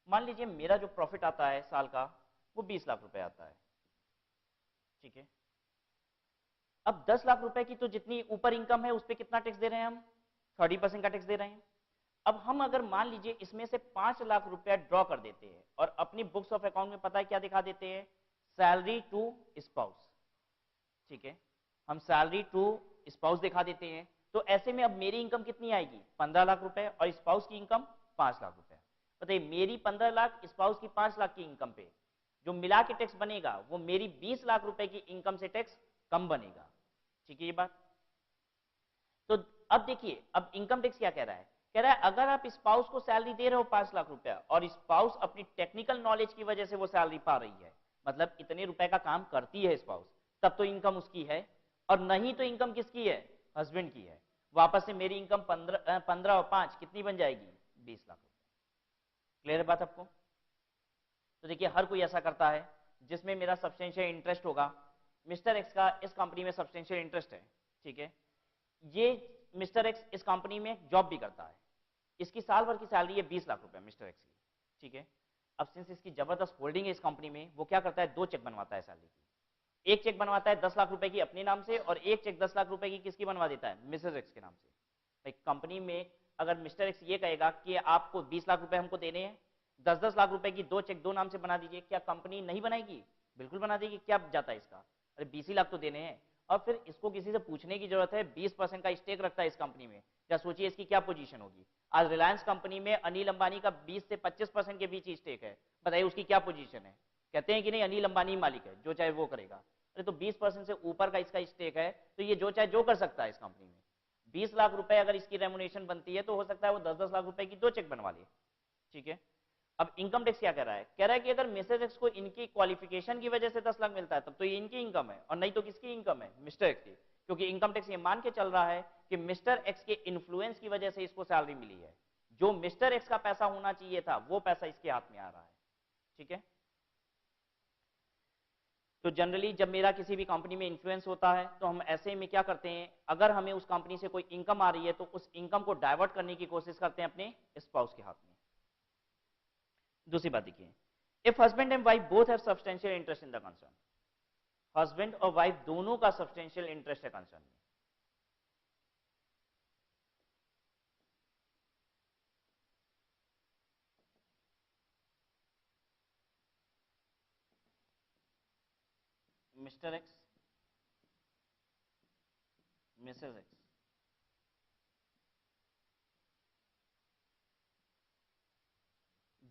मान लीजिए मेरा जो प्रॉफिट आता है साल का वो 20 लाख रुपए आता है, ठीक है। अब 10 लाख रुपए की तो जितनी ऊपर इनकम है उस पर कितना टैक्स दे रहे हैं हम, 30% का टैक्स दे रहे हैं। अब हम अगर मान लीजिए इसमें से 5 लाख रुपया ड्रॉ कर देते हैं और अपनी बुक्स ऑफ अकाउंट में पता है क्या दिखा देते हैं, सैलरी टू स्पाउस, ठीक है। हम सैलरी टू स्पाउस दिखा देते हैं, तो ऐसे में अब मेरी इनकम कितनी आएगी, 15 लाख रुपए, और स्पाउस की इनकम 5 लाख रुपए। बताइए मेरी 15 लाख, स्पाउस की 5 लाख की इनकम पे जो मिला के टैक्स बनेगा वो मेरी 20 लाख रुपए की इनकम से टैक्स कम बनेगा, ठीक है ये बात। तो अब देखिए, अब इनकम टैक्स क्या कह रहा है, कह रहा है अगर आप स्पाउस को सैलरी दे रहे हो 5 लाख रुपया और स्पाउस अपनी टेक्निकल नॉलेज की वजह से वो सैलरी पा रही है, मतलब इतने रुपए का काम करती है स्पाउस, तब तो इनकम उसकी है, और नहीं तो इनकम किसकी है, हस्बैंड की है। वापस से मेरी इनकम 15 और 5 कितनी बन जाएगी, 20 लाख रुपए। क्लियर है बात आपको। तो देखिए हर कोई ऐसा करता है जिसमें मेरा सब्सटेंशियल इंटरेस्ट होगा। मिस्टर एक्स का इस कंपनी में सब्सटेंशियल इंटरेस्ट है, ठीक है। ये मिस्टर एक्स इस कंपनी में जॉब भी करता है, इसकी साल भर की सैलरी है 20 लाख रुपए मिस्टर एक्स की, ठीक है। अब सिंस इसकी जबरदस्त होल्डिंग है इस कंपनी में, वो क्या करता है, 2 चेक बनवाता है सैलरी की। एक चेक बनवाता है 10 लाख रुपए की अपने नाम से, और एक चेक 10 लाख रुपए की किसकी बनवा देता है, मिसेज एक्स के नाम से। भाई कंपनी में अगर मिस्टर एक्स ये कहेगा कि आपको 20 लाख रुपए हमको देने हैं, 10-10 लाख रुपए की 2 चेक 2 नाम से बना दीजिए, क्या कंपनी नहीं बनाएगी, बिल्कुल बना देगी। क्या जाता है इसका, अरे 20 ही लाख तो देने हैं। और फिर इसको किसी से पूछने की जरूरत है, 20% का स्टेक रखता है इस कंपनी में, क्या सोचिए इसकी क्या पोजीशन होगी। आज रिलायंस कंपनी में अनिल अंबानी का 20 से 25% के बीच स्टेक है, बताइए उसकी क्या पोजीशन है। कहते हैं कि नहीं अनिल अंबानी मालिक है, जो चाहे वो करेगा। अरे तो 20% से ऊपर का इसका स्टेक है, तो ये जो चाहे जो कर सकता है इस कंपनी में। 20 लाख रुपए अगर इसकी रेमुनेशन बनती है तो हो सकता है वो 10-10 लाख रुपए की 2 चेक बनवा ले, ठीक है। अब इनकम टैक्स क्या कह रहा है, कह रहा है कि अगर मिसेज एक्स को इनकी क्वालिफिकेशन की वजह से 10 लाख मिलता है तब तो ये इनकी इनकम है, और नहीं तो किसकी इनकम है, मिस्टर एक्स की। क्योंकि इनकम टैक्स ये मान के चल रहा है कि मिस्टर एक्स के इन्फ्लुएंस की वजह से इसको सैलरी मिली है, जो मिस्टर एक्स का पैसा होना चाहिए था वो पैसा इसके हाथ में आ रहा है, ठीक है। तो जनरली जब मेरा किसी भी कंपनी में इन्फ्लुएंस होता है तो हम ऐसे में क्या करते हैं, अगर हमें उस कंपनी से कोई इनकम आ रही है तो उस इनकम को डाइवर्ट करने की कोशिश करते हैं अपने स्पाउस के हाथ में। दूसरी बात देखिए, if husband and wife both have substantial interest in the concern, husband और वाइफ दोनों का सब्सटेंशियल इंटरेस्ट है कंसर्न में। मिस्टर एक्स, मिसेज एक्स,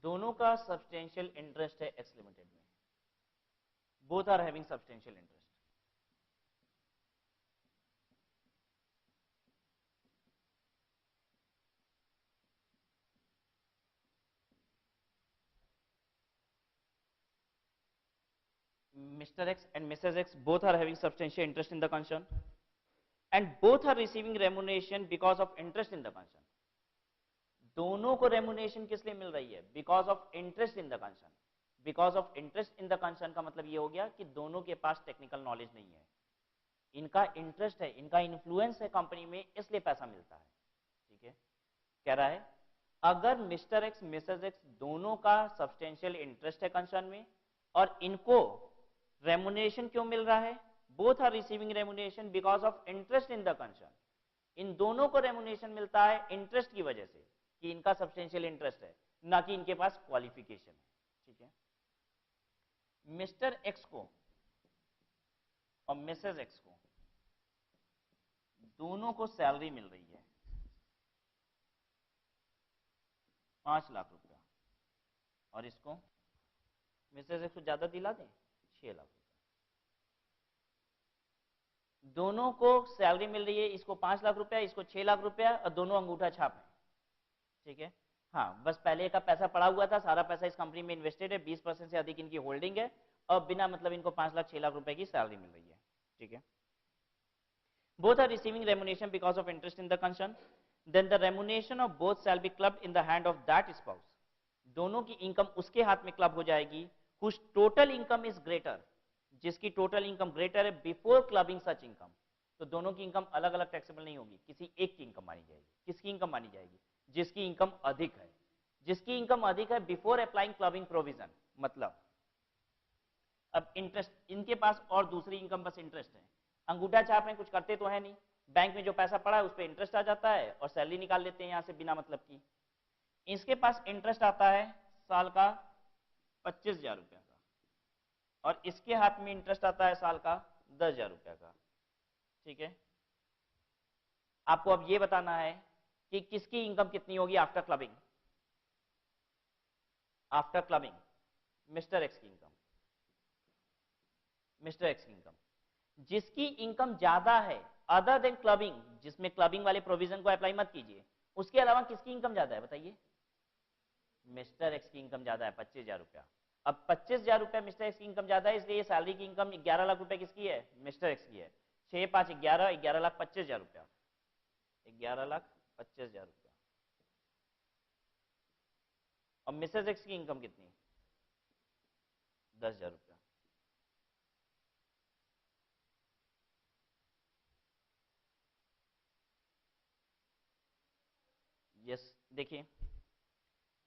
दोनों का सब्सटेंशियल इंटरेस्ट है एक्स लिमिटेड में, both are having substantial interest. Mr. X and Mrs. X both are having substantial interest in the concern and both are receiving remuneration because of interest in the concern. दोनों को remuneration किस लिए मिल रही है, because of interest in the concern. Because of interest in the concern का मतलब ये हो गया कि दोनों के पास टेक्निकल नॉलेज नहीं है, इनका इंटरेस्ट है, इनका इन्फ्लुएंस है कंपनी में, इसलिए पैसा मिलता है, ठीक है। कह रहा है अगर मिस्टर एक्स मिसेज एक्स दोनों का सब्सटेंशियल इंटरेस्ट है कंसर्न में और इनको रेमुनेशन क्यों मिल रहा है, both are receiving remuneration because of interest in the concern, इन दोनों को रेमुनेशन मिलता है इंटरेस्ट की वजह से कि इनका सब्सटेंशियल इंटरेस्ट है, ना कि इनके पास क्वालिफिकेशन है, ठीक है। मिस्टर एक्स को और मिसेज एक्स को दोनों को सैलरी मिल रही है 5 लाख रुपया, और इसको मिसेज एक्स को ज्यादा दिला दें 6 लाख रुपया। दोनों को सैलरी मिल रही है, इसको 5 लाख रुपया, इसको 6 लाख रुपया, और दोनों अंगूठा छाप है, ठीक है। हाँ बस पहले का पैसा पड़ा हुआ था, सारा पैसा इस कंपनी में इन्वेस्टेड है, 20% से अधिक इनकी होल्डिंग है, और बिना मतलब इनको 5 लाख 6 लाख रुपए की सैलरी मिल रही है, ठीक है। Both are receiving remuneration because of interest in the concern, then the remuneration of both shall be clubbed in the hand of that spouse, दोनों की इनकम उसके हाथ में क्लब हो जाएगी whose total income is greater, जिसकी total income greater है before clubbing such income, तो दोनों की इनकम अलग अलग टैक्सेबल नहीं होगी, किसी एक की इनकम मानी जाएगी। किसकी इनकम मानी जाएगी? जिसकी इनकम अधिक है। जिसकी इनकम अधिक है बिफोर अप्लाइंग क्लबिंग प्रोविजन, मतलब अब इंटरेस्ट इनके पास और दूसरी इनकम बस इंटरेस्ट है, अंगूठा छाप है, कुछ करते तो है नहीं, बैंक में जो पैसा पड़ा है उस पर इंटरेस्ट आ जाता है और सैलरी निकाल लेते हैं यहां से बिना मतलब की। इसके पास इंटरेस्ट आता है साल का 25,000 रुपया का, और इसके हाथ में इंटरेस्ट आता है साल का 10,000 रुपया का। ठीक है, आपको अब ये बताना है कि किसकी इनकम कितनी होगी after clubbing. After clubbing mister x की इनकम, मिस्टर एक्स की इनकम, जिसकी इनकम ज्यादा है अदर देन क्लबिंग, जिसमें क्लबिंग वाले प्रोविजन को अप्लाई मत कीजिए, उसके अलावा किसकी इनकम ज्यादा है बताइए? मिस्टर एक्स की इनकम ज्यादा है 25,000 रुपया। अब 25,000 रुपया मिस्टर एक्स की इनकम ज्यादा है, इसलिए सैलरी की इनकम 11 लाख रुपया किसकी है? मिस्टर एक्स की है। 6 5 11, 11,25,000 रुपया, 11,25,000 रुपया। और मिसेज एक्स की इनकम कितनी? 10,000 रुपया। यस, देखिए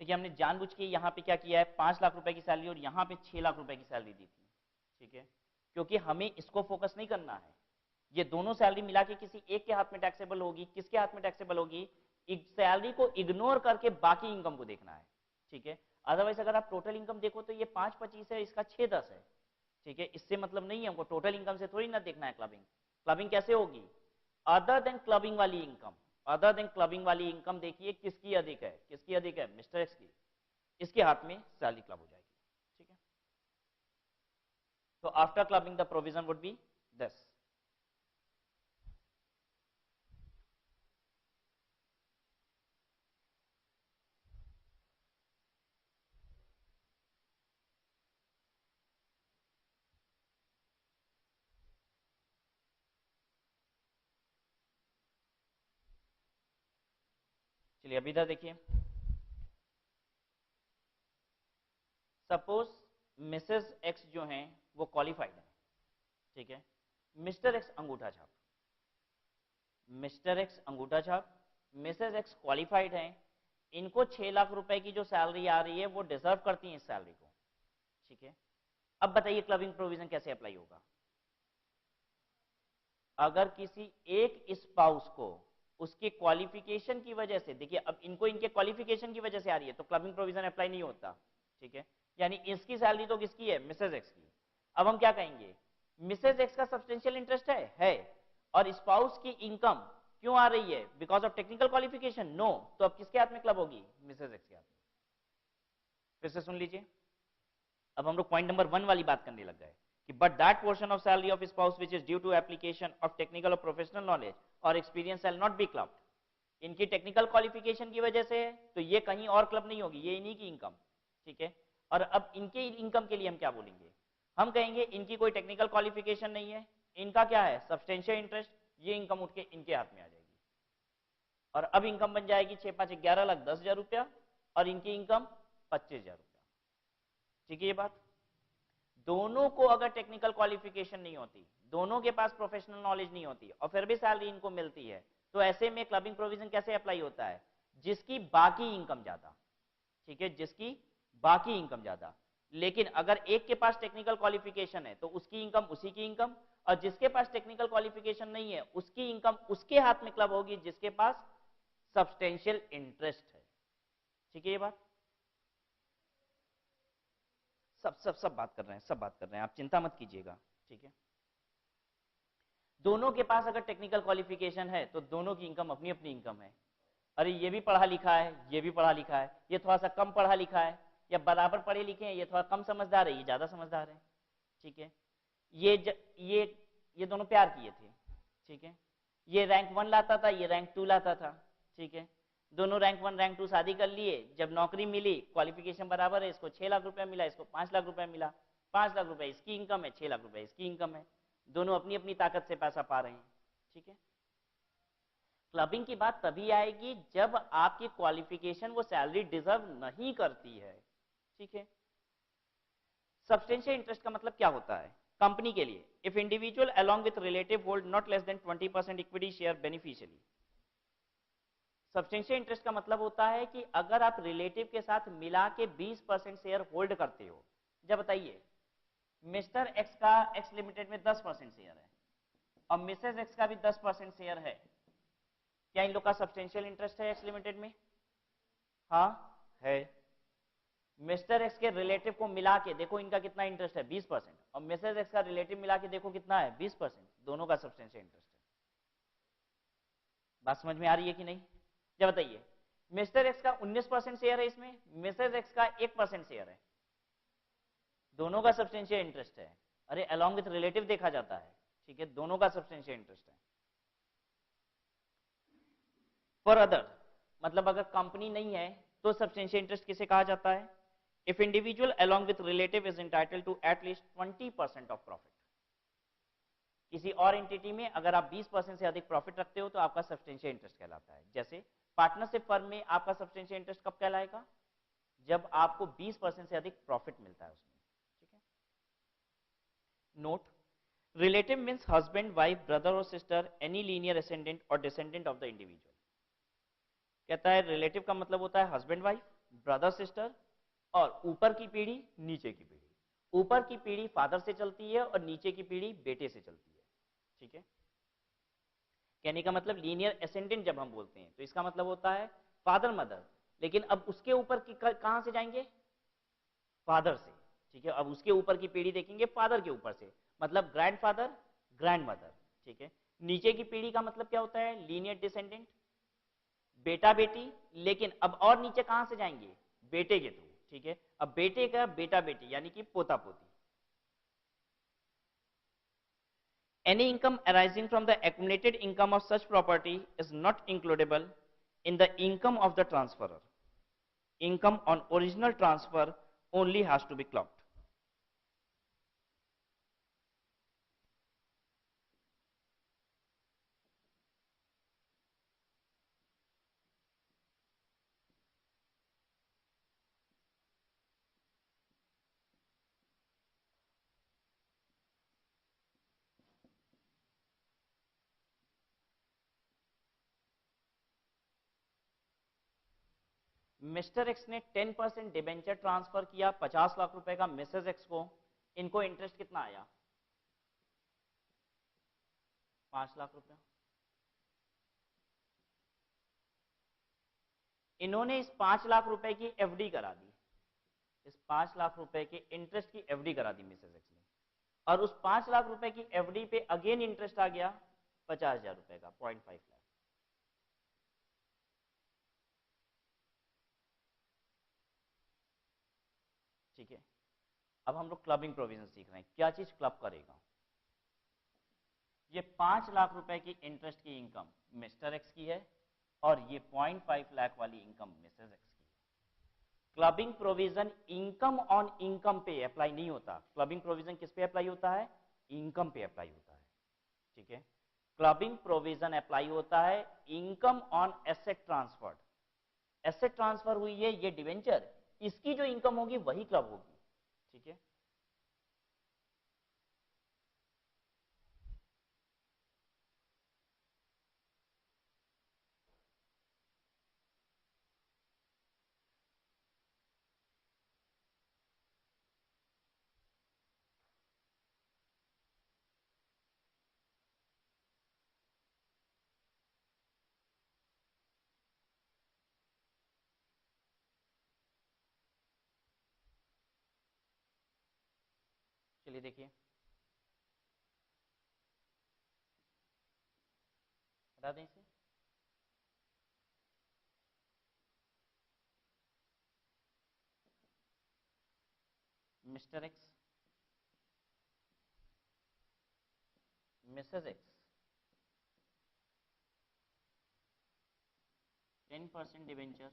देखिए हमने जानबूझ के यहाँ पे क्या किया है, 5 लाख रुपए की सैलरी और यहाँ पे 6 लाख रुपए की सैलरी दी थी। ठीक है, क्योंकि हमें इसको फोकस नहीं करना है, ये दोनों सैलरी मिला के किसी एक के हाथ में टैक्सेबल होगी। किसके हाथ में टैक्सेबल होगी? सैलरी को इग्नोर करके बाकी इनकम को देखना है। ठीक है, अदरवाइज अगर आप टोटल इनकम देखो तो ये 5-25 है, इसका 6-10 है। ठीक है, इससे मतलब नहीं है, हमको टोटल इनकम से थोड़ी ना देखना है क्लबिंग। क्लबिंग कैसे होगी? अदर देन क्लबिंग वाली इनकम, अदर देन क्लबिंग वाली इनकम देखिए किसकी अधिक है? किसकी अधिक है? मिस्टर एक्स की। इसके हाथ में सैलरी क्लब हो जाएगी। ठीक है, तो after clubbing the provision would be this. चलिए अभी इधर देखिए, सपोज मिसेस एक्स जो हैं वो क्वालिफाइड है। ठीक है, मिस्टर एक्स अंगूठा छाप, मिस्टर एक्स अंगूठा छाप, मिसेस एक्स क्वालिफाइड है, इनको 6 लाख रुपए की जो सैलरी आ रही है वो डिजर्व करती हैं इस सैलरी को। ठीक है, अब बताइए क्लबिंग प्रोविजन कैसे अप्लाई होगा? अगर किसी एक स्पाउस को उसके क्वालिफिकेशन की वजह से, देखिए अब इनको इनके क्वालिफिकेशन की वजह से आ रही है तो क्लबिंग प्रोविजन अप्लाई नहीं होता। ठीक है, यानी इसकी सैलरी तो किसकी है? मिसेज एक्स की। अब हम क्या कहेंगे? मिसेज एक्स का सब्सटेंशियल इंटरेस्ट है, और स्पाउस की इनकम क्यों आ रही है? Because of technical qualification? No. तो अब किसके हाथ में क्लब होगी? मिसेज एक्स के हाथ में। फिर से सुन लीजिए, अब हम लोग पॉइंट नंबर 1 वाली बात करने लग गए कि but that portion of salary of spouse which is due to application of technical और प्रोफेशनल नॉलेज और experience shall not be clubbed. इनकी टेक्निकल क्वालिफिकेशन की वजह से है तो ये कहीं और क्लब नहीं होगी, ये इन्हीं की इनकम। ठीक है, और अब इनके इनकम के लिए हम क्या बोलेंगे? हम कहेंगे इनकी कोई टेक्निकल क्वालिफिकेशन नहीं है, इनका क्या है? Substantial interest. ये इनकम उठ के इनके हाथ में आ जाएगी, और अब इनकम बन जाएगी 6 5 11,10,000 रुपया, और इनकी इनकम 25,000 रुपया। ठीक है, ये बात। दोनों को अगर टेक्निकल क्वालिफिकेशन नहीं होती, दोनों के पास प्रोफेशनल नॉलेज नहीं होती, और फिर भी सैलरी इनको मिलती है, तो ऐसे में क्लबिंग प्रोविजन कैसे अप्लाई होता है? जिसकी बाकी इनकम ज्यादा। ठीक है, जिसकी बाकी इनकम ज्यादा। लेकिन अगर एक के पास टेक्निकल क्वालिफिकेशन है तो उसकी इनकम उसी की इनकम, और जिसके पास टेक्निकल क्वालिफिकेशन नहीं है उसकी इनकम उसके हाथ में क्लब होगी जिसके पास सब्सटेंशियल इंटरेस्ट है। ठीक है, ये बात सब बात कर रहे हैं, सब बात कर रहे हैं, आप चिंता मत कीजिएगा। ठीक है, दोनों के पास अगर टेक्निकल क्वालिफिकेशन है तो दोनों की इनकम अपनी अपनी इनकम है। अरे ये भी पढ़ा लिखा है, ये भी पढ़ा लिखा है, ये थोड़ा सा कम पढ़ा लिखा है, या बराबर पढ़े लिखे हैं, ये थोड़ा कम समझदार है, ये ज्यादा समझदार है। ठीक है, ये दोनों प्यार किए थे। ठीक है, ये रैंक 1 लाता था, ये रैंक 2 लाता था। ठीक है, दोनों रैंक 1 रैंक 2 शादी कर लिए, जब नौकरी मिली, क्वालिफिकेशन बराबर है, इसको 6 लाख रुपया मिला, इसको 5 लाख रुपया मिला। 5 लाख रुपया इसकी इनकम है, 6 लाख रुपया इसकी इनकम है, दोनों अपनी अपनी ताकत से पैसा पा रहे हैं। ठीक है, क्लबिंग की बात तभी आएगी जब आपकी क्वालिफिकेशन वो सैलरी डिजर्व नहीं करती है। ठीक है, सब्सटेंशियल इंटरेस्ट का मतलब क्या होता है? कंपनी के लिए if individual along with relative hold not less than 20% equity share beneficially. Substantial interest का मतलब होता है कि अगर आप रिलेटिव के साथ मिला के 20% शेयर होल्ड करते हो। जब बताइए मिस्टर एक्स का एक्स लिमिटेड में 10% शेयर है और मिसेस एक्स का भी 10% शेयर है, क्या इन लोग का सब्सटेंशियल इंटरेस्ट है एक्स लिमिटेड में? हाँ है। मिस्टर एक्स के रिलेटिव को मिला के देखो इनका कितना इंटरेस्ट है 20%, और मिसेस एक्स का रिलेटिव मिला के देखो कितना है 20%, दोनों का सब्सटेंशियल इंटरेस्ट है। बात समझ में आ रही है कि नहीं? जब बताइए मिस्टर एक्स का 19% शेयर है इसमें, मिसेस एक्स का 1% शेयर है, दोनों का सब्सटेंशियल इंटरेस्ट है। अरे अलॉन्ग विथ रिलेटिव देखा जाता है, ठीक है, दोनों का सब्सटेंशियल इंटरेस्ट है। फॉर अदर मतलब अगर कंपनी नहीं है तो सब्सटेंशियल इंटरेस्ट किसे कहा जाता है? If individual along with relative is entitled to at least 20% of profit. किसी और एंटिटी में अगर आप 20% से अधिक प्रॉफिट रखते हो तो आपका सब्सटेंशियल इंटरेस्ट कहलाता है। जैसे पार्टनरशिप फर्म में आपका सब्सटेंशियल इंटरेस्ट कब कहलाएगा? जब आपको 20% से अधिक प्रॉफिट मिलता है उसमें, ठीक है। Note, relative means husband, wife, brother और सिस्टर, एनी लीनियर असेंडेंट और डिसेंडेंट ऑफ द इंडिविजुअल। कहता है रिलेटिव का मतलब होता है हस्बैंड वाइफ, ब्रदर सिस्टर और ऊपर की पीढ़ी नीचे की पीढ़ी। ऊपर की पीढ़ी फादर से चलती है और नीचे की पीढ़ी बेटे से चलती है, ठीक है। कहने का मतलब लीनियर असेंडेंट जब हम बोलते हैं तो इसका मतलब होता है फादर मदर, लेकिन अब उसके ऊपर कहां से जाएंगे? फादर से, ठीक है। अब उसके ऊपर की पीढ़ी देखेंगे फादर के ऊपर से, मतलब ग्रैंडफादर, ग्रैंडमदर, ठीक है। नीचे की पीढ़ी का मतलब क्या होता है? लीनियर डिसेंडेंट, बेटा बेटी, लेकिन अब और नीचे कहां से जाएंगे? बेटे के थ्रू, ठीक है। अब बेटे का बेटा बेटी यानी कि पोता पोती। Any income arising from the accumulated income of such property is not includable in the income of the transferor. Income on original transfer only has to be clocked. Mister x ने 10% डिबेंचर ट्रांसफर किया 50 लाख रुपए का Mrs x को, इनको interest कितना आया? 5 लाख रुपए। इन्होंने इस 5 लाख रुपए की एफडी करा दी, इस 5 लाख रुपए के इंटरेस्ट की एफडी करा दी मिसेस एक्स ने, और उस 5 लाख रुपए की एफडी पे अगेन इंटरेस्ट आ गया 50,000 रुपए का, 0.5 लाख, ठीक है। अब हम लोग क्लबिंग प्रोविजन सीख रहे हैं, क्या चीज क्लब करेगा? ये 5 लाख रुपए की इंटरेस्ट की इनकम मिस्टर एक्स की है और ये 0.5 लाख वाली इनकम मिसेस एक्स की है। Clubbing provision income on income पे अप्लाई नहीं होता। क्लबिंग प्रोविजन किस पे अप्लाई होता है? इनकम पे अप्लाई होता है, ठीक है। क्लबिंग प्रोविजन अप्लाई होता है income on asset transferred. Asset transfer हुई है ये डिवेंचर, इसकी जो इनकम होगी वही क्लब होगी, ठीक है। चलिए देखिए, बता दें इसे। Mister x, Mrs x 10% debenture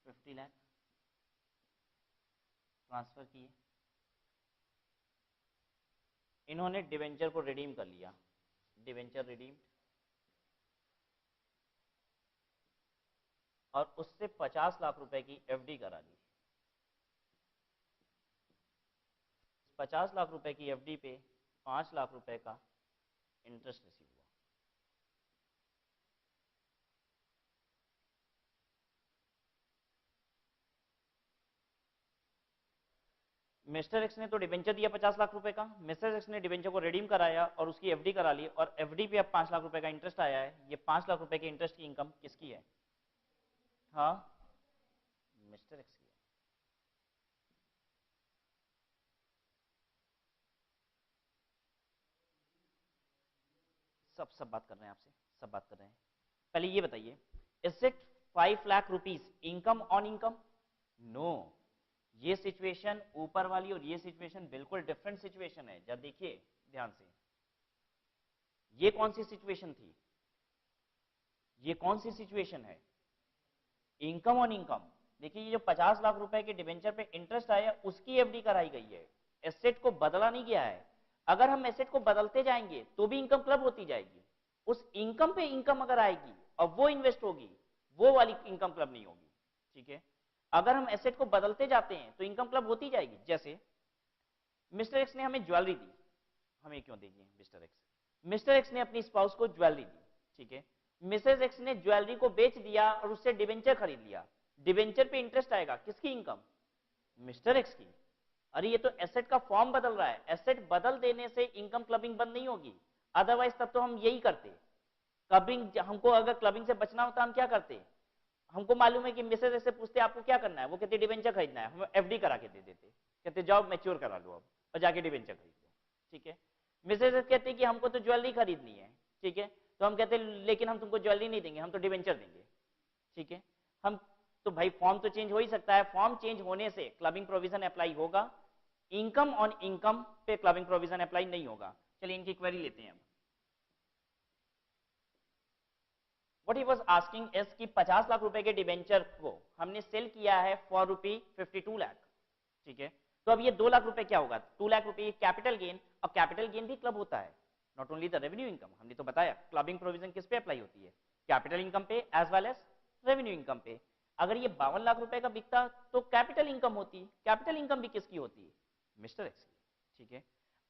50 lakh transfer किए, इन्होंने डिवेंचर को रिडीम कर लिया, डिवेंचर रिडीम्ड, और उससे 50 लाख रुपए की एफडी करा ली। 50 लाख रुपए की एफडी पे 5 लाख रुपए का इंटरेस्ट रिसीव हुआ। मिस्टर एक्स ने तो डिबेंचर दिया 50 लाख रुपए का, मिस्टर एक्स ने डिबेंचर को रिडीम कराया और उसकी एफडी करा ली, और एफडी पे अब 5 लाख रुपए का इंटरेस्ट आया है। ये 5 लाख रुपए के इंटरेस्ट की इनकम किसकी है? हाँ, मिस्टर एक्स की है। सब बात कर रहे हैं आपसे, सब बात कर रहे हैं। पहले ये बताइए, is it 5 lakh rupees income on income? No, ये सिचुएशन ऊपर वाली और ये सिचुएशन बिल्कुल डिफरेंट सिचुएशन है। जब देखिए ध्यान से, ये कौन सी सिचुएशन थी, ये कौन सी सिचुएशन है? Income on income. देखिए ये जो 50 लाख रुपए के डिबेंचर पे इंटरेस्ट आया उसकी एफडी कराई गई है, एसेट को बदला नहीं गया है। अगर हम एसेट को बदलते जाएंगे तो भी इनकम क्लब होती जाएगी, उस इनकम पे इनकम अगर आएगी और वो इन्वेस्ट होगी, वो वाली इनकम क्लब नहीं होगी। ठीक है, अगर हम एसेट को बदलते जाते हैं तो इनकम क्लब होती जाएगी। जैसे मिस्टर एक्स ने हमें ज्वेलरी दी, हमें क्यों देगी मिस्टर एक्स ने अपनी स्पाउस को ज्वेलरी दी। ठीक है, मिसेज एक्स ने ज्वेलरी को बेच दिया और उससे डिबेंचर खरीद लिया, डिबेंचर पे इंटरेस्ट आएगा, किसकी इनकम? मिस्टर एक्स की। अरे ये तो एसेट का फॉर्म बदल रहा है, एसेट बदल देने से इनकम क्लबिंग बंद नहीं होगी, अदरवाइज तब तो हम यही करते। क्लबिंग, हमको अगर क्लबिंग से बचना होता हम क्या करते? हमको मालूम है कि मिसेज एक्स से पूछते आपको क्या करना है, वो कहते डिबेंचर खरीदना है, हम एफडी करा के दे देते, कहते जाओ मैच्योर करा लो अब और जाके डिबेंचर खरीद लो। ठीक है, मिसेज एक्स कहते कि हमको तो ज्वेलरी खरीदनी है। ठीक है, तो हम कहते लेकिन हम तुमको ज्वेलरी नहीं देंगे, हम तो डिबेंचर देंगे। ठीक है, हम तो भाई फॉर्म तो चेंज हो ही सकता है, फॉर्म चेंज होने से क्लबिंग प्रोविजन अप्लाई होगा, इनकम ऑन इनकम पे क्लबिंग प्रोविजन अप्लाई नहीं होगा। चलिए इनकी क्वेरी लेते हैं। What he was asking is कि 50 लाख रुपए के डिबेंचर को हमने सेल किया है फॉर ₹52 लाख। ठीक है, तो अब ये 2 लाख रुपए क्या होगा? 2 लाख रुपए कैपिटल गेन, और कैपिटल गेन भी क्लब होता है, not only the revenue income. हमने तो बताया क्लबिंग प्रोविजन किस पे अप्लाई होती है, कैपिटल इनकम पे as well as revenue income पे। अगर ये 52 लाख रुपए का बिकता तो कैपिटल इनकम होती, कैपिटल इनकम भी किसकी होती? मिस्टर एक्स की। ठीक है,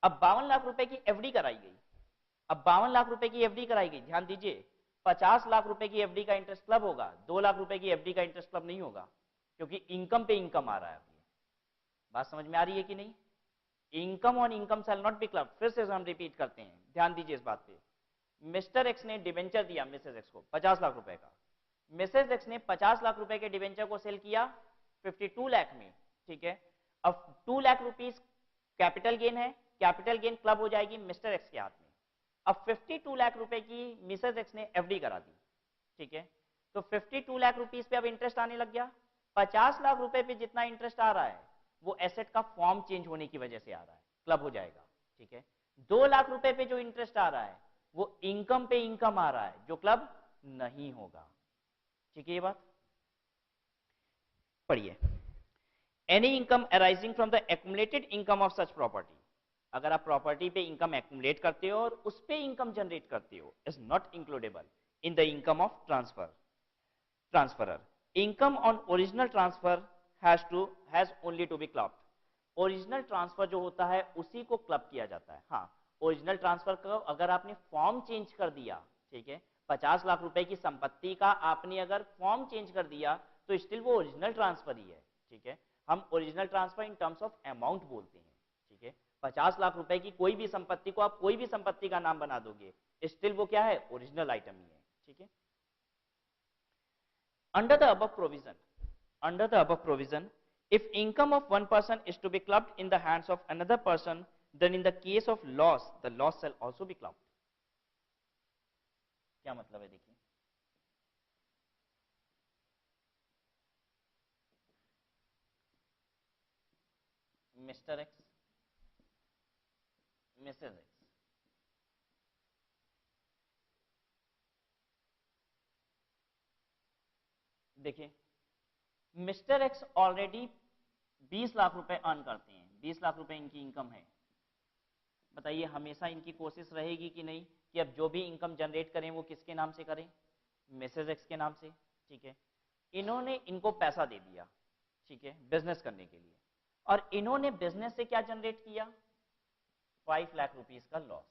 अब 52 लाख रुपए की एफडी कराई गई, अब 52 लाख रुपए की एफडी कराई गई, ध्यान दीजिए 50 लाख रुपए की एफडी का इंटरेस्ट क्लब होगा, 2 लाख रुपए की एफडी का इंटरेस्ट क्लब नहीं होगा, क्योंकि इनकम पे इनकम आ रहा है। बात समझ में आ रही है कि नहीं? Income on income shall not be club. फिर से हम रिपीट करते हैं, ध्यान दीजिए इस बात पे। मिस्टर एक्स ने डिबेंचर दिया मिसेज एक्स को 50 लाख रुपए का, मिसेज एक्स ने 50 लाख रुपए के डिबेंचर को सेल किया 52 लाख में। ठीक है, अब 2 लाख रुपीस कैपिटल गेन है, कैपिटल गेन क्लब हो जाएगी मिस्टर एक्स के हाथ में। अब 52 लाख रुपए की मिसेज एक्स ने एफडी करा दी। ठीक है, तो 52 लाख रुपीस पे अब इंटरेस्ट आने लग गया। 50 लाख रुपए पे जितना इंटरेस्ट आ रहा है वो एसेट का फॉर्म चेंज होने की वजह से आ रहा है, क्लब हो जाएगा। ठीक है, 2 लाख रुपए पे जो इंटरेस्ट आ रहा है वो इनकम पे इनकम आ रहा है, जो क्लब नहीं होगा। ठीक है, ये बात पढ़िए। Any income arising from the accumulated income of such property, अगर आप प्रॉपर्टी पे इनकम एक्यूमुलेट करते हो और उस पे इनकम जनरेट करते हो, is not includable in the income of transferor. Income on original transfer has only to be clubbed. Original transfer जो होता है उसी को क्लब किया जाता है। हाँ, ओरिजिनल ट्रांसफर को अगर आपने फॉर्म चेंज कर दिया, ठीक है, 50 लाख रुपए की संपत्ति का आपने अगर फॉर्म चेंज कर दिया तो स्टिल वो ओरिजिनल ट्रांसफर ही है। ठीक है, हम original transfer in terms of amount बोलते हैं। ठीक है, 50 लाख रुपए की कोई भी संपत्ति को आप कोई भी संपत्ति का नाम बना दोगे, स्टिल वो क्या है? ओरिजिनल आइटम ही है। ठीक है, under the above provision, if income of one person is to be clubbed in the hands of another person, then in the case of loss, the loss shall also be clubbed. क्या मतलब है? देखिए, mister X, missus x, देखिए mister x already 20 lakh रुपए earn करते हैं, 20 लाख रुपए इनकी इनकम है। बताइए हमेशा इनकी कोशिश रहेगी कि नहीं कि अब जो भी इनकम जनरेट करें वो किसके नाम से करें? मिसेज एक्स के नाम से। ठीक है, इन्होंने इनको पैसा दे दिया, ठीक है, बिजनेस करने के लिए। और इन्होंने बिजनेस से क्या जनरेट किया, 5 लाख रुपीस का लॉस।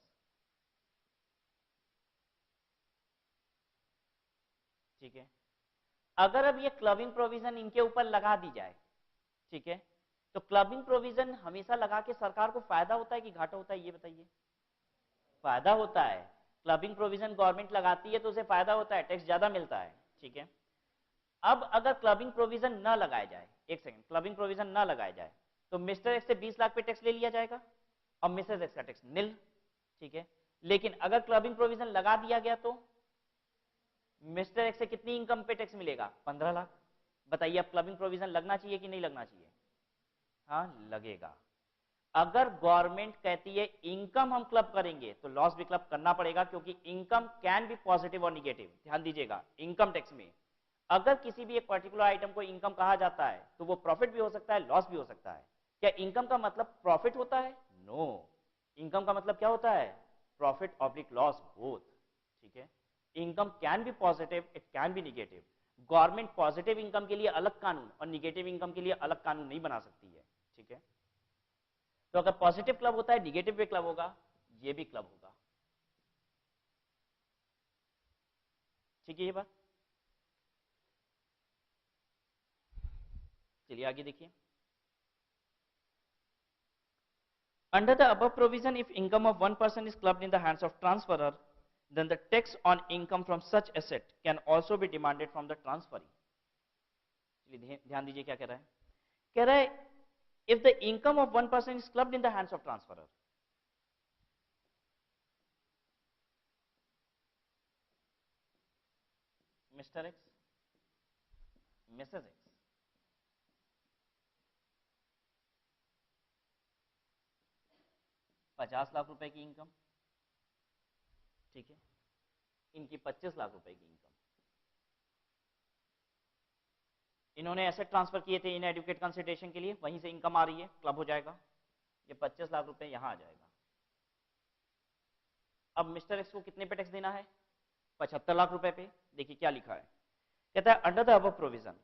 ठीक है, अगर अब ये क्लबिंग प्रोविजन इनके ऊपर लगा दी जाए, ठीक है, तो क्लबिंग प्रोविजन हमेशा लगा के सरकार को फायदा होता है कि घाटा होता है, ये बताइए। फायदा होता है। क्लबिंग प्रोविजन गवर्नमेंट लगाती है तो उसे फायदा होता है, टैक्स ज्यादा मिलता है। ठीक है, अब अगर क्लबिंग प्रोविजन न लगाया जाए, एक सेकंड, क्लबिंग प्रोविजन न लगाया जाए तो मिस्टर एक्स से 20 लाख पे टैक्स ले लिया जाएगा और मिसेस एक्स का टैक्स निल। ठीक है, लेकिन अगर क्लबिंग प्रोविजन लगा दिया गया तो मिस्टर एक्स से कितनी इनकम पे टैक्स मिलेगा, 15 लाख। बताइए अब क्लबिंग प्रोविजन लगना चाहिए कि नहीं लगना चाहिए? हाँ लगेगा। अगर गवर्नमेंट कहती है इनकम हम क्लब करेंगे तो लॉस भी क्लब करना पड़ेगा, क्योंकि इनकम कैन बी पॉजिटिव और निगेटिव। ध्यान दीजिएगा, इनकम टैक्स में अगर किसी भी एक पर्टिकुलर आइटम को इनकम कहा जाता है तो वो प्रॉफिट भी हो सकता है, लॉस भी हो सकता है। क्या इनकम का मतलब प्रॉफिट होता है? नो, इनकम का मतलब क्या होता है, प्रॉफिट ऑब्लिक लॉस बोथ। ठीक है, income can be positive, it can be negative. Government positive income के लिए अलग कानून और निगेटिव इनकम के लिए अलग कानून नहीं बना सकती है। ठीक है, तो अगर पॉजिटिव क्लब होता है, निगेटिव भी क्लब होगा, ये भी क्लब होगा। ठीक है, ये बात। चलिए आगे देखिए। Under the above provision, if income of one person is clubbed in the hands of transferor, then the tax on income from such asset can also be demanded from the transferee. चलिए ध्यान दीजिए क्या कह रहा है। कह रहा है if the income of one person is clubbed in the hands of transferor, Mr. X, Mrs. X, 50 lakh रुपए की इनकम, ठीक है, इनकी 25 लाख रुपए की इनकम, इन्होंने एसेट ट्रांसफर किए थे इन एडुकेट कंसिडरेशन के लिए, वहीं से इनकम आ रही है, क्लब हो जाएगा। ये 25 लाख रुपए यहां आ जाएगा। अब मिस्टर एक्स को कितने पे टैक्स देना है, 75 लाख रुपए पे। देखिए क्या लिखा है, कहता है under the above provision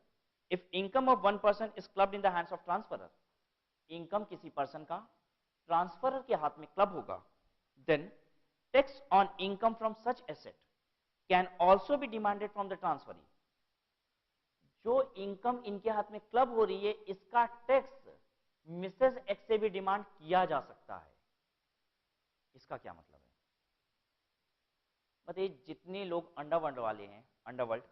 if income of one person is clubbed in the hands of transferor, income किसी पर्सन का ट्रांसफरर के हाथ में क्लब होगा, then tax on income from such asset can also be demanded from the transferee. जो income इनके हाथ में क्लब हो रही है, इसका टैक्स मिसेस एक्स से भी डिमांड किया जा सकता है। इसका क्या मतलब है, बताइए। जितने लोग अंडरवर्ल्ड वाले हैं, अंडरवर्ल्ड,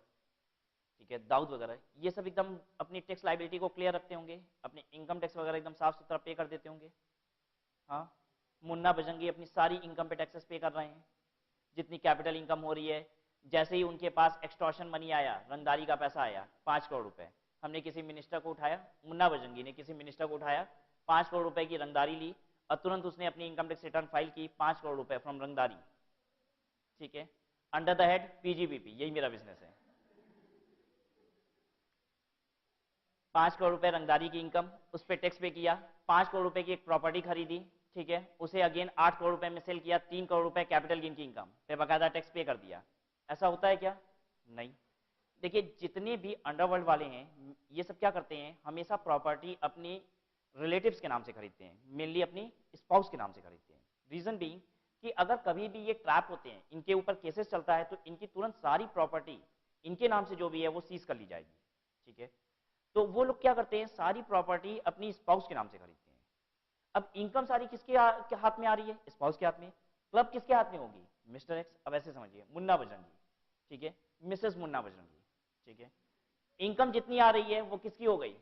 ठीक है, दाऊद वगैरह, ये सब एकदम अपनी टैक्स लाइबिलिटी को क्लियर रखते होंगे, अपने इनकम टैक्स वगैरह एकदम साफ सुथरा पे कर देते होंगे। हाँ, मुन्ना बजंगी अपनी सारी इनकम पे टैक्सेस पे कर रहे हैं, जितनी कैपिटल इनकम हो रही है। जैसे ही उनके पास एक्सटॉर्शन मनी आया, रंगदारी का पैसा आया 5 करोड़ रुपए, हमने किसी मिनिस्टर को उठाया, मुन्ना बजंगी ने किसी मिनिस्टर को उठाया, 5 करोड़ रुपए की रंगदारी ली और तुरंत उसने अपनी इनकम टैक्स रिटर्न फाइल की, 5 करोड़ रुपए फ्रॉम रंगदारी। ठीक है, अंडर द हेड पीजीबीपी, यही मेरा बिजनेस है। 5 करोड़ रुपए रंगदारी की इनकम, उस पर टैक्स पे किया, 5 करोड़ रुपए की एक प्रॉपर्टी खरीदी, ठीक है, उसे अगेन 8 करोड़ रुपए में सेल किया, 3 करोड़ रुपए कैपिटल गेन की इनकम पे बकायदा टैक्स पे कर दिया। ऐसा होता है क्या? नहीं। देखिए जितने भी अंडरवर्ल्ड वाले हैं, ये सब क्या करते हैं, हमेशा प्रॉपर्टी अपनी रिलेटिव्स के नाम से खरीदते हैं, मेनली अपनी स्पाउस के नाम से खरीदते हैं। रीजन बीइंग कि अगर कभी भी ये ट्रैप होते हैं, इनके ऊपर केसेस चलता है, तो इनकी तुरंत सारी प्रॉपर्टी इनके नाम से जो भी है वो सीज कर ली जाएगी। ठीक है, तो वो लोग क्या करते हैं, सारी प्रॉपर्टी अपनी स्पाउस के नाम से खरीदते हैं। अब इनकम सारी किसके हाथ में आ रही है, स्पाउस के हाथ में। क्लब किसके हाथ में होगी, मिस्टर एक्स। अब ऐसे समझिए, मुन्ना बजरंगी, ठीक है, मिसेस मुन्ना बजरंगी, ठीक है, इनकम जितनी आ रही है वो किसकी हो गई,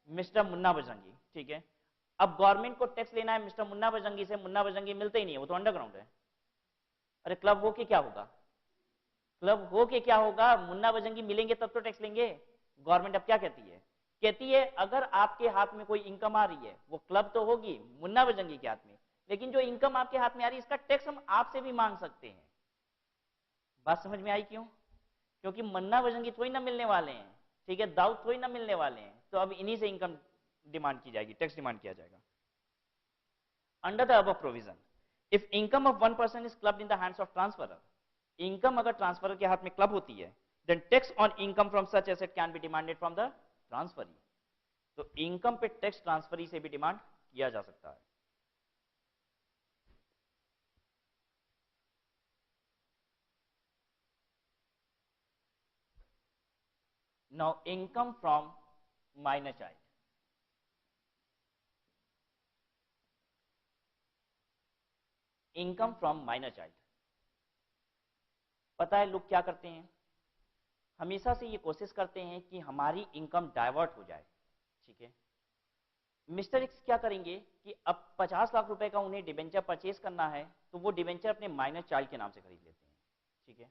मिस्टर मुन्ना बजरंगी। ठीक है, अब गवर्नमेंट को टैक्स लेना है मिस्टर मुन्ना बजरंगी से, मुन्ना बजरंगी मिलते ही नहीं है, वो तो अंडरग्राउंड है। अरे क्लब हो के क्या होगा, क्लब हो के क्या होगा, मुन्ना बजरंगी मिलेंगे तब तो टैक्स लेंगे। गवर्नमेंट अब क्या कहती है, कहती है अगर आपके हाथ में कोई इनकम आ रही है, वो क्लब तो होगी मुन्ना बजरंगी के हाथ में, लेकिन जो इनकम आपके हाथ में आ रही है, इसका टैक्स हम आपसे भी मांग सकते हैं। बात समझ में आई क्यों? क्योंकि मुन्ना बजरंगी थोड़ी ना मिलने वाले हैं, ठीक है, दाऊद थोड़ी ना मिलने वाले हैं, तो अब इन्हीं से इनकम डिमांड की जाएगी, टैक्स डिमांड किया जाएगा। Under the above provision if income of one person is clubbed in the hands of transferor, income अगर ट्रांसफरर के हाथ में क्लब होती है, then tax on income from such asset can be demanded from the transferee. तो income पे tax transferee से भी डिमांड किया जा सकता है। Now income from minor child, income from minor child, पता है लोग क्या करते हैं, हमेशा से ये कोशिश करते हैं कि हमारी इनकम डाइवर्ट हो जाए, ठीक है। मिस्टर एक्स क्या करेंगे कि अब 50 लाख रुपए का उन्हें डिबेंचर परचेज करना है, तो वो डिबेंचर अपने माइनर चाइल्ड के नाम से खरीद लेते हैं, ठीक है।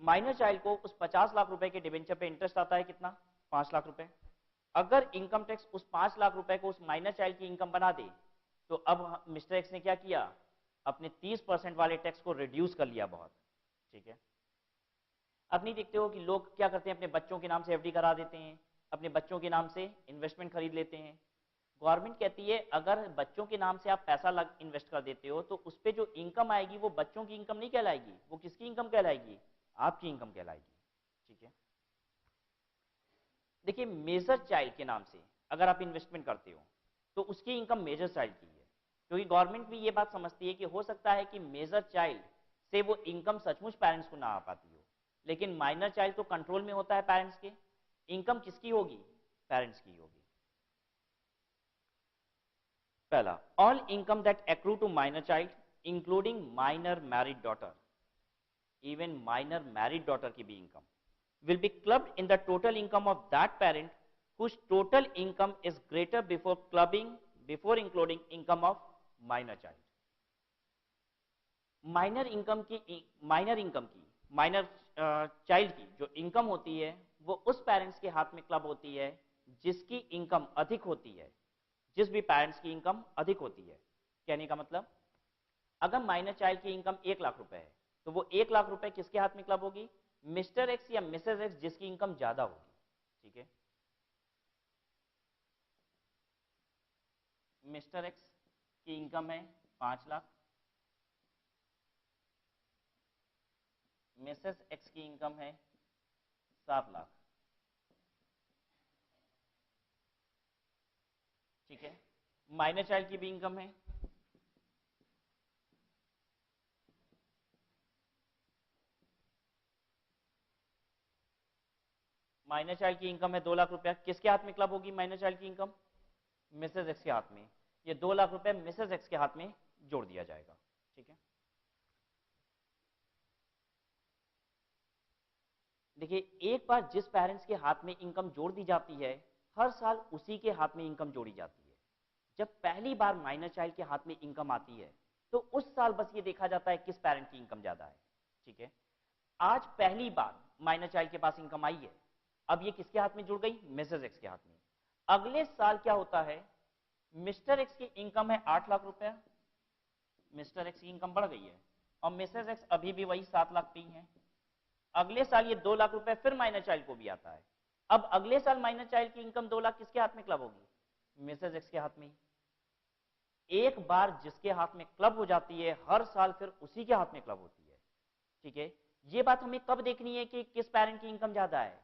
माइनर चाइल्ड को उस 50 लाख रुपए के डिबेंचर पे इंटरेस्ट आता है कितना, 5 लाख रुपए। अगर इनकम टैक्स उस 5 लाख रुपए को उस माइनर चाइल्ड की इनकम बना दे, तो अब मिस्टर एक्स ने क्या किया, अपने 30% वाले टैक्स को रिड्यूस कर लिया बहुत, ठीक है। अब नहीं देखते हो कि लोग क्या करते हैं, अपने बच्चों के नाम से एफडी करा देते हैं, अपने बच्चों के नाम से इन्वेस्टमेंट खरीद लेते हैं। गवर्नमेंट कहती है अगर बच्चों के नाम से आप पैसा इन्वेस्ट कर देते हो, तो उस पर जो इनकम आएगी वो बच्चों की इनकम नहीं कहलाएगी, वो किसकी इनकम कहलाएगी, आपकी इनकम कहलाएगी, ठीक है। देखिए मेजर चाइल्ड के नाम से अगर आप इन्वेस्टमेंट करते हो तो उसकी इनकम मेजर चाइल्ड की है, क्योंकि गवर्नमेंट भी ये बात समझती है कि हो सकता है कि मेजर चाइल्ड से वो इनकम सचमुच पेरेंट्स को ना आ पाती हो, लेकिन माइनर चाइल्ड तो कंट्रोल में होता है पेरेंट्स के, इनकम किसकी होगी, पेरेंट्स की होगी। पहला, all income that accrue to minor child including minor married daughter, even minor married daughter की भी income will be clubbed in the total income of that parent whose total income is greater before including income of minor child. Minor income की minor child की जो income होती है वो उस parents के हाथ में क्लब होती है जिसकी इनकम अधिक होती है, जिस भी पेरेंट्स की इनकम अधिक होती है। कहने का मतलब अगर माइनर चाइल्ड की इनकम 1 लाख रुपए है तो वो 1 लाख रुपए किसके हाथ में क्लब होगी, मिस्टर एक्स या मिसेस एक्स जिसकी इनकम ज्यादा होगी, ठीक है। मिस्टर एक्स की इनकम है 5 लाख, मिसेस एक्स की इनकम है 7 लाख, ठीक है। माइनर चाइल्ड की भी इनकम है, माइनर चाइल्ड की इनकम है 2 लाख रुपया, किसके हाथ में क्लब होगी माइनर चाइल्ड की इनकम, मिसेस एक्स के हाथ में। ये 2 लाख रुपए मिसेस एक्स के हाथ में जोड़ दिया जाएगा, ठीक है। देखिए एक बार जिस पेरेंट्स के हाथ में इनकम जोड़ दी जाती है, हर साल उसी के हाथ में इनकम जोड़ी जाती है। जब पहली बार माइनर चाइल्ड के हाथ में इनकम आती है तो उस साल बस ये देखा जाता है किस पेरेंट की इनकम ज्यादा है, ठीक है। आज पहली बार माइनर चाइल्ड के पास इनकम आई है, अब ये किसके हाथ में जुड़ गई, मिसेस एक्स के हाथ में। अगले साल क्या होता है, मिस्टर एक्स की इनकम है 8 लाख रुपया, मिस्टर एक्स की इनकम बढ़ गई है और मिसेस एक्स अभी भी वही 7 लाख पे ही है। अगले साल ये 2 लाख रुपए फिर माइनर चाइल्ड को भी आता है। अब अगले साल माइनर चाइल्ड की इनकम 2 लाख किसके हाथ में क्लब होगी, मिसेस एक्स के हाथ में। एक बार जिसके हाथ में क्लब हो जाती है हर साल फिर उसी के हाथ में क्लब होती है, ठीक है। ये बात हमें कब देखनी है कि किस पेरेंट की इनकम ज्यादा है,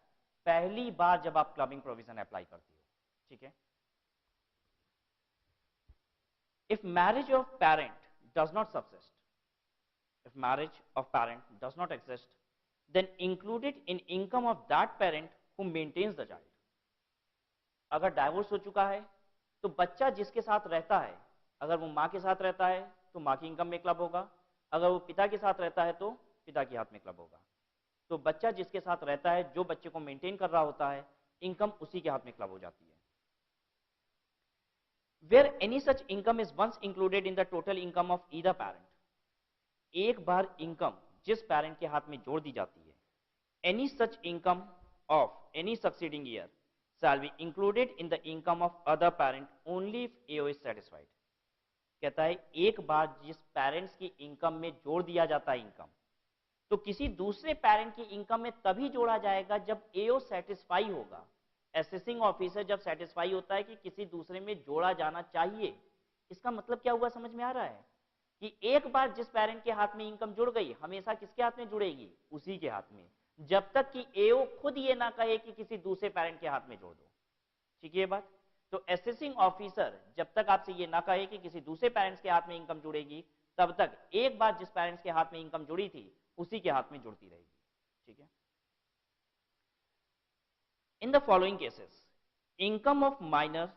पहली बार जब आप क्लबिंग प्रोविजन अप्लाई करते हो, ठीक है। If marriage of parent does not subsist, if marriage of parent does not exist, then included in income of that parent who maintains the child. अगर डाइवोर्स हो चुका है तो बच्चा जिसके साथ रहता है, अगर वो माँ के साथ रहता है तो माँ की इनकम में क्लब होगा, अगर वो पिता के साथ रहता है तो पिता के हाथ में क्लब होगा। तो बच्चा जिसके साथ रहता है, जो बच्चे को मेंटेन कर रहा होता है, इनकम उसी के हाथ में क्लब हो जाती है। Where any such income is once included in the total income of either parent, एक बार इनकम जिस पेरेंट के हाथ में जोड़ दी जाती है, any such income of any succeeding year shall be included in the income of other parent only if AO is satisfied. कहता है एक बार जिस पेरेंट्स की इनकम में जोड़ दिया जाता है इनकम, तो किसी दूसरे पेरेंट की इनकम में तभी जोड़ा जाएगा जब एओ सेटिस्फाई होगा, असेसिंग ऑफिसर जब सेटिस्फाई होता है कि किसी दूसरे में जोड़ा जाना चाहिए। इसका मतलब क्या हुआ, समझ में आ रहा है कि एक बार जिस पेरेंट के हाथ में इनकम जुड़ गई, हमेशा किसके हाथ में जुड़ेगी, उसी के हाथ में, जब तक कि एओ खुद ये ना कहे कि किसी दूसरे पेरेंट के हाथ में जोड़ दो, ठीक है ये बात। तो असेसिंग ऑफिसर जब तक आपसे ये ना कहे कि किसी दूसरे पेरेंट्स के हाथ में इनकम जुड़ेगी, तब तक एक बार जिस पेरेंट्स के हाथ में इनकम जुड़ी थी उसी के हाथ में जुड़ती रहेगी। ठीक है। In the following cases income of minor